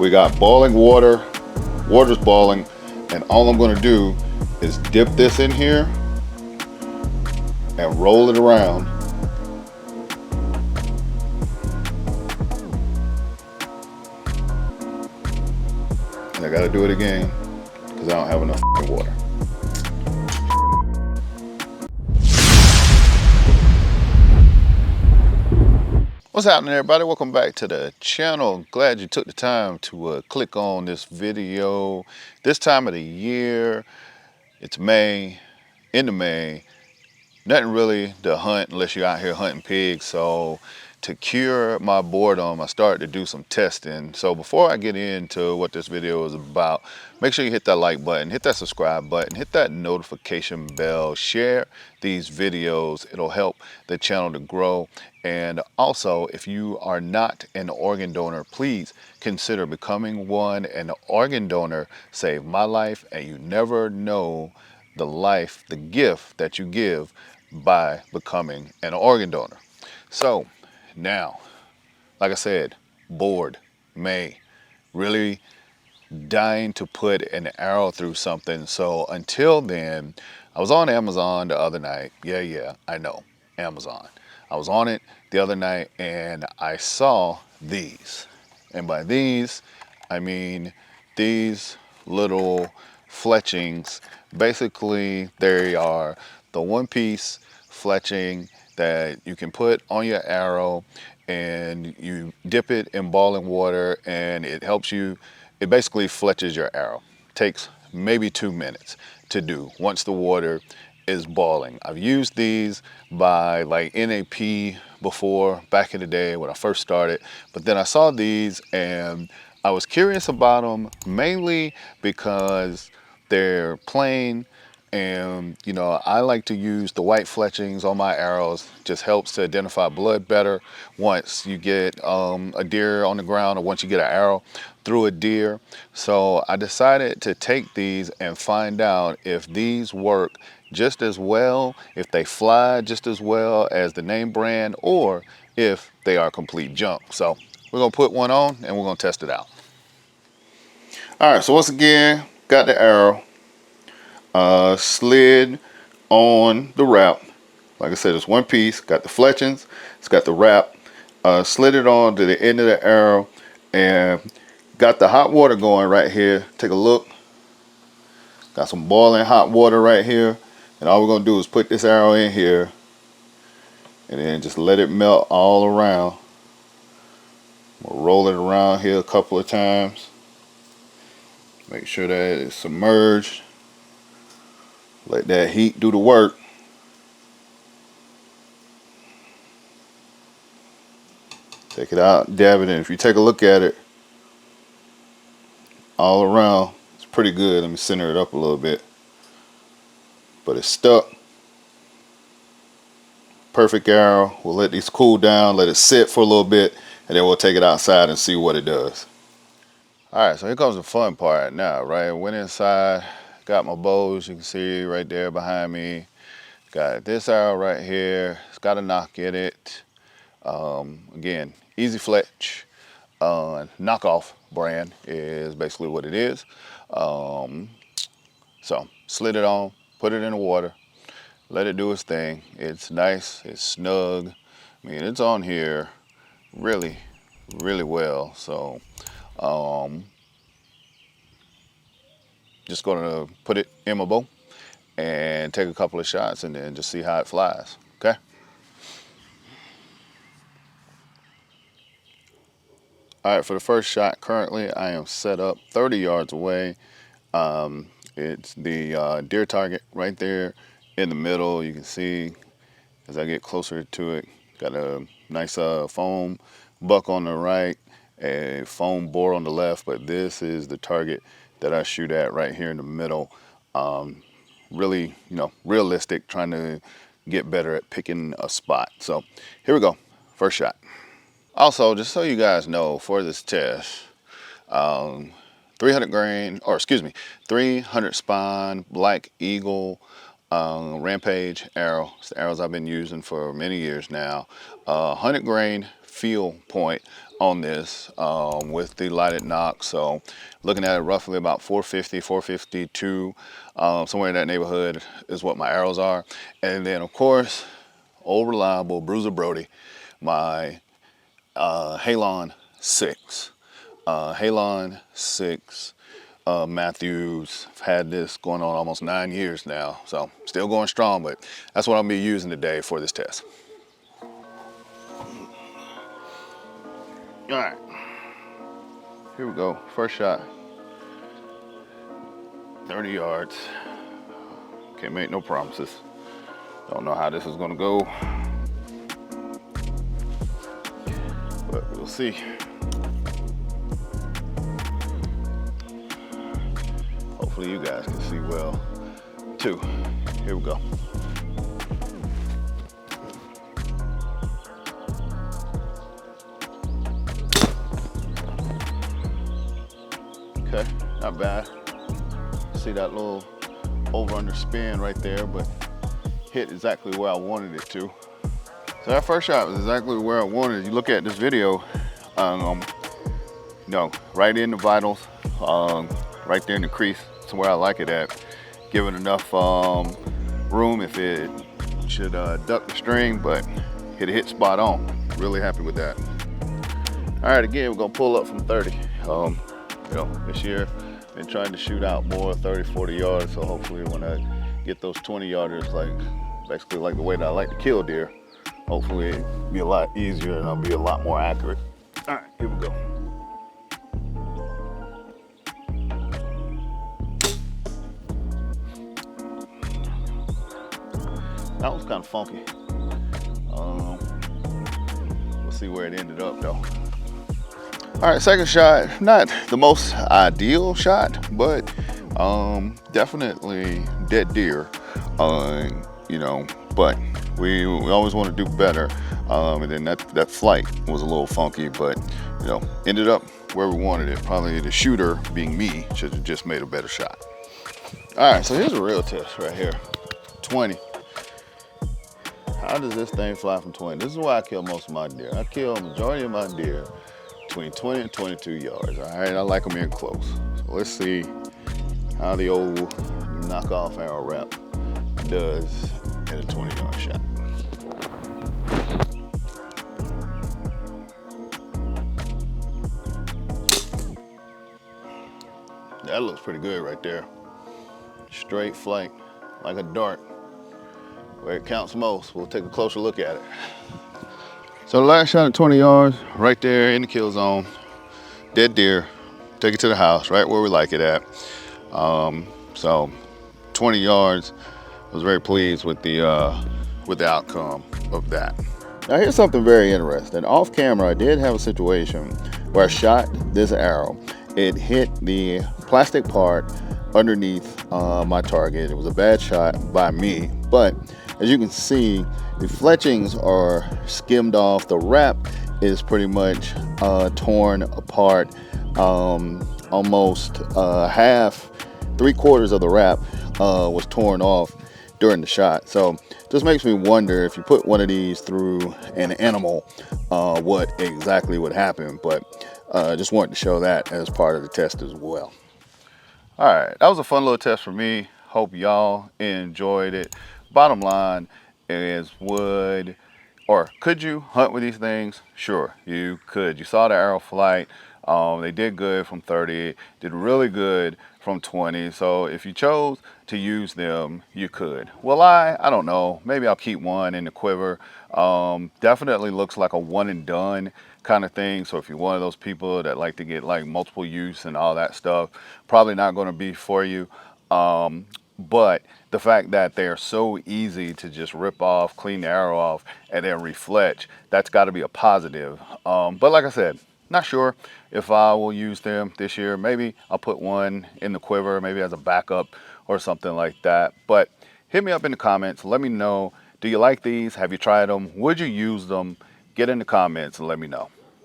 We got boiling water, water's boiling, and all I'm gonna do is dip this in here and roll it around. And I gotta do it again because I don't have enough water. What's happening, everybody? Welcome back to the channel. Glad you took the time to click on this video. This time of the year, it's May, end of May. Nothing really to hunt unless you're out here hunting pigs. So to cure my boredom, I started to do some testing. So before I get into what this video is about, make sure you hit that like button, hit that subscribe button, hit that notification bell, share these videos. It'll help the channel to grow. And also, if you are not an organ donor, please consider becoming one. An organ donor saved my life, and you never know the life, the gift that you give by becoming an organ donor. So now, like I said, bored, May, really dying to put an arrow through something. So until then, I was on Amazon the other night. Yeah, I know, Amazon. I was on it the other night and I saw these. And by these, I mean these little fletchings. Basically, they are the one-piece fletching that you can put on your arrow, and you dip it in boiling water and it helps you. It basically fletches your arrow. Takes maybe 2 minutes to do once the water is boiling. I've used these by like NAP before, back in the day when I first started, but then I saw these and I was curious about them, mainly because they're plain, and you know, I like to use the white fletchings on my arrows. Just helps to identify blood better once you get a deer on the ground, or once you get an arrow through a deer. So I decided to take these and find out if these work just as well, if they fly just as well as the name brand, or if they are complete junk. So we're gonna put one on and we're gonna test it out. All right, so once again, got the arrow, slid on the wrap. Like I said, it's one piece, got the fletchings, it's got the wrap, slid it on to the end of the arrow, and got the hot water going right here. Take a look. Got some boiling hot water right here. And all we're gonna do is put this arrow in here and then just let it melt all around. We'll roll it around here a couple of times. Make sure that it's submerged. Let that heat do the work. Take it out, dab it in. If you take a look at it, all around, it's pretty good. Let me center it up a little bit. But it's stuck. Perfect arrow. We'll let these cool down, let it sit for a little bit, and then we'll take it outside and see what it does. Alright, so here comes the fun part now, right? Went inside, got my bows, you can see right there behind me. Got this arrow right here. It's got a knock in it. Again, easy fletch. Knockoff brand is basically what it is. So slid it on, put it in the water, let it do its thing. It's nice, it's snug. I mean, it's on here really well. So just gonna put it in my bow and take a couple of shots and then just see how it flies. Okay. All right, for the first shot, currently I am set up 30 yards away. It's the deer target right there in the middle. You can see as I get closer to it, got a nice foam buck on the right, a foam bore on the left, but this is the target that I shoot at right here in the middle. Really, you know, realistic, trying to get better at picking a spot. So here we go, first shot. Also, just so you guys know, for this test, 300 grain, or excuse me, 300 spine Black Eagle Rampage arrow. It's the arrows I've been using for many years now. 100 grain field point on this with the lighted knock. So looking at it, roughly about 450, 452, somewhere in that neighborhood is what my arrows are. And then of course, old reliable Bruiser Brody, my Halon 6. Halon 6 Matthews. I've had this going on almost 9 years now, so still going strong, but that's what I'll be using today for this test. All right, here we go. First shot, 30 yards. Can't make no promises. Don't know how this is gonna go, but we'll see. Hopefully you guys can see well too. Here we go. Okay, not bad. See that little over under spin right there, but hit exactly where I wanted it to. So that first shot was exactly where I wanted. You look at this video, right in the vitals, right there in the crease. It's where I like it at. Give it enough room if it should duck the string, but hit spot on. Really happy with that. All right, again, we're gonna pull up from 30. This year, been trying to shoot out more 30, 40 yards. So hopefully when I get those 20 yarders, basically like the way that I like to kill deer, hopefully it'll be a lot easier and I'll be a lot more accurate. All right, here we go. That was kind of funky. We'll see where it ended up though. All right, second shot, not the most ideal shot, but definitely dead deer. But we always want to do better. And then that flight was a little funky, but ended up where we wanted it. Probably the shooter, being me, should have just made a better shot. All right, so here's a real test right here. 20. How does this thing fly from 20? This is why I kill most of my deer. I kill a majority of my deer between 20 and 22 yards. All right, I like them in close. So let's see how the old knockoff arrow wrap does in a 20-yard shot. That looks pretty good right there. Straight flight, like a dart. Where it counts most. We'll take a closer look at it. So the last shot at 20 yards, right there in the kill zone. Dead deer. Take it to the house, right where we like it at. So 20 yards. I was very pleased with the outcome of that. Now here's something very interesting. Off camera, I did have a situation where I shot this arrow. It hit the plastic part underneath my target. It was a bad shot by me, but as you can see, the fletchings are skimmed off. The wrap is pretty much torn apart. Almost half, 3/4 of the wrap was torn off during the shot. So just makes me wonder if you put one of these through an animal, what exactly would happen. But just wanted to show that as part of the test as well. All right, that was a fun little test for me. Hope y'all enjoyed it. Bottom line is, could you hunt with these things? Sure, you could. You saw the arrow flight. They did good from 30, did really good from 20. So if you chose to use them, you could. Will I don't know. Maybe I'll keep one in the quiver. Definitely looks like a one and done kind of thing. So if you're one of those people that like to get like multiple use and all that stuff, probably not going to be for you. But the fact that they are so easy to just rip off, clean the arrow off, and then refletch, that's got to be a positive. But like I said, not sure if I will use them this year. Maybe I'll put one in the quiver, maybe as a backup or something like that. But hit me up in the comments. Let me know, do you like these? Have you tried them? Would you use them? Get in the comments and let me know.